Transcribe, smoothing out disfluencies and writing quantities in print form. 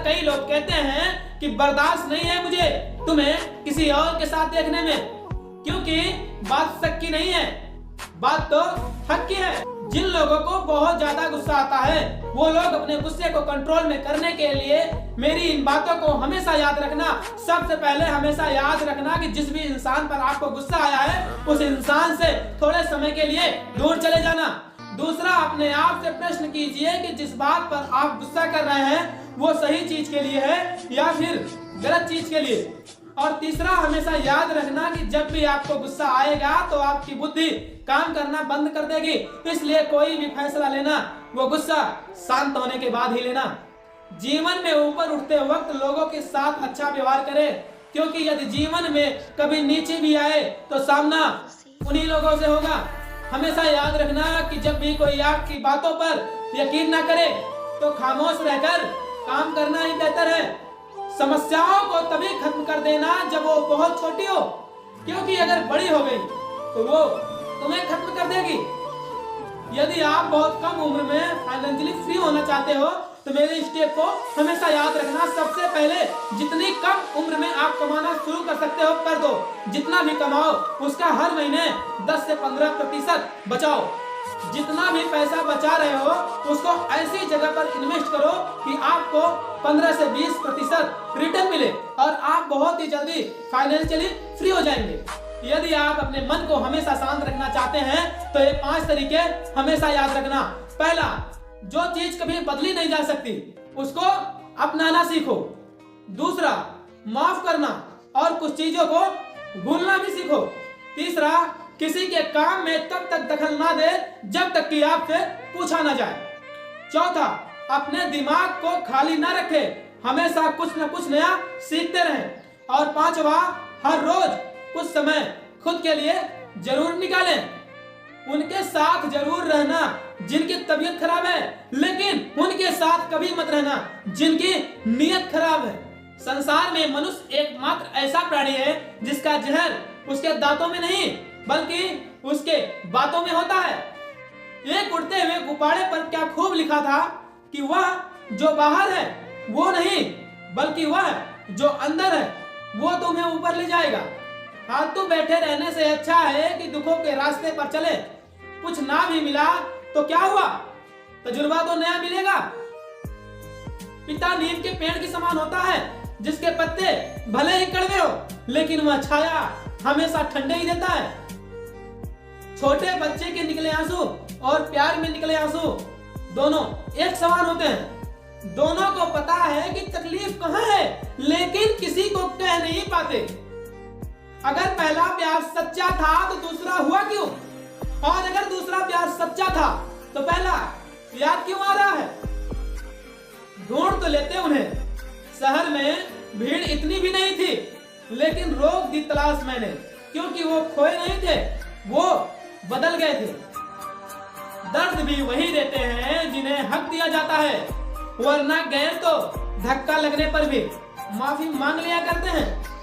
कई लोग कहते हैं कि बर्दाश्त नहीं है मुझे तुम्हें किसी और के साथ देखने में, क्योंकि बात शक की नहीं है, बात तो हक की है। जिन लोगों को बहुत ज्यादा गुस्सा आता है वो लोग अपने गुस्से को कंट्रोल में करने के लिए मेरी इन बातों को हमेशा याद रखना। सबसे पहले हमेशा याद रखना कि जिस भी इंसान पर आपको गुस्सा आया है उस इंसान से थोड़े समय के लिए दूर चले जाना। दूसरा, अपने आप से प्रश्न कीजिए कि जिस बात पर आप गुस्सा कर रहे हैं वो सही चीज के लिए है या फिर गलत चीज के लिए। और तीसरा, हमेशा याद रखना कि जब भी आपको गुस्सा आएगा तो आपकी बुद्धि काम करना बंद कर देगी, इसलिए कोई भी फैसला लेना वो गुस्सा शांत होने के बाद ही लेना। जीवन में ऊपर उठते वक्त लोगों के साथ अच्छा व्यवहार करें, क्योंकि यदि जीवन में कभी नीचे भी आए तो सामना उन्हीं लोगों से होगा। हमेशा याद रखना कि जब भी कोई आपकी बातों पर यकीन न करे तो खामोश रहकर काम करना ही बेहतर है। समस्याओं को तभी खत्म कर देना जब वो बहुत छोटी हो, क्योंकि अगर बड़ी हो गई तो वो तुम्हें खत्म कर देगी। यदि आप बहुत कम उम्र में फाइनेंशियली फ्री होना चाहते हो तो मेरे स्टेप को हमेशा याद रखना। सबसे पहले जितनी कम उम्र में आप कमाना शुरू कर सकते हो कर दो। जितना भी कमाओ उसका हर महीने 10 से 15% बचाओ। जितना भी पैसा बचा रहे हो उसको ऐसी जगह पर इन्वेस्ट करो कि आपको 15 से 20% रिटर्न मिले और आप बहुत ही जल्दी फाइनेंशियली फ्री हो जाएंगे। यदि आप अपने मन को हमेशा शांत रखना चाहते हैं तो ये 5 तरीके हमेशा याद रखना। पहला, जो चीज कभी बदली नहीं जा सकती उसको अपनाना सीखो। दूसरा, माफ करना और कुछ चीजों को भूलना भी सीखो। तीसरा, किसी के काम में तब तक दखल ना दे जब तक कि आपसे पूछा ना जाए। चौथा, अपने दिमाग को खाली ना रखे, हमेशा कुछ न कुछ नया सीखते रहें। और पांचवा, हर रोज कुछ समय खुद के लिए जरूर निकालें। उनके साथ जरूर रहना जिनकी तबीयत खराब है, लेकिन उनके साथ कभी मत रहना जिनकी नीयत खराब है। संसार में मनुष्य एकमात्र ऐसा प्राणी है जिसका जहर उसके दांतों में नहीं बल्कि उसके बातों में होता है। एक उड़ते हुए गुब्बारे पर क्या खूब लिखा था कि वह जो बाहर है वो नहीं बल्कि वह जो अंदर है वो तुम्हें ऊपर ले जाएगा। फालतू बैठे रहने से अच्छा है कि दुखों के रास्ते पर चले। कुछ ना भी मिला तो क्या हुआ, तजुर्बा तो नया मिलेगा। पिता नीम के पेड़ के समान होता है जिसके पत्ते भले ही कड़वे हो लेकिन वह छाया हमेशा ठंडे ही देता है। छोटे बच्चे के निकले आंसू और प्यार में निकले आंसू दोनों एक समान होते हैं। दोनों को पता है कि तकलीफ कहाँ है लेकिन किसी को कह नहीं पाते। अगर पहला प्यार सच्चा था तो दूसरा हुआ क्यों, और अगर दूसरा प्यार सच्चा था तो पहला याद क्यों आ रहा है। ढूंढ तो लेते उन्हें, शहर में भीड़ इतनी भी नहीं थी लेकिन रोक दी तलाश मैंने, क्योंकि वो खोए नहीं थे, वो बदल गए थे। दर्द भी वही देते हैं जिन्हें हक दिया जाता है, वरना गैर तो धक्का लगने पर भी माफी मांग लिया करते हैं।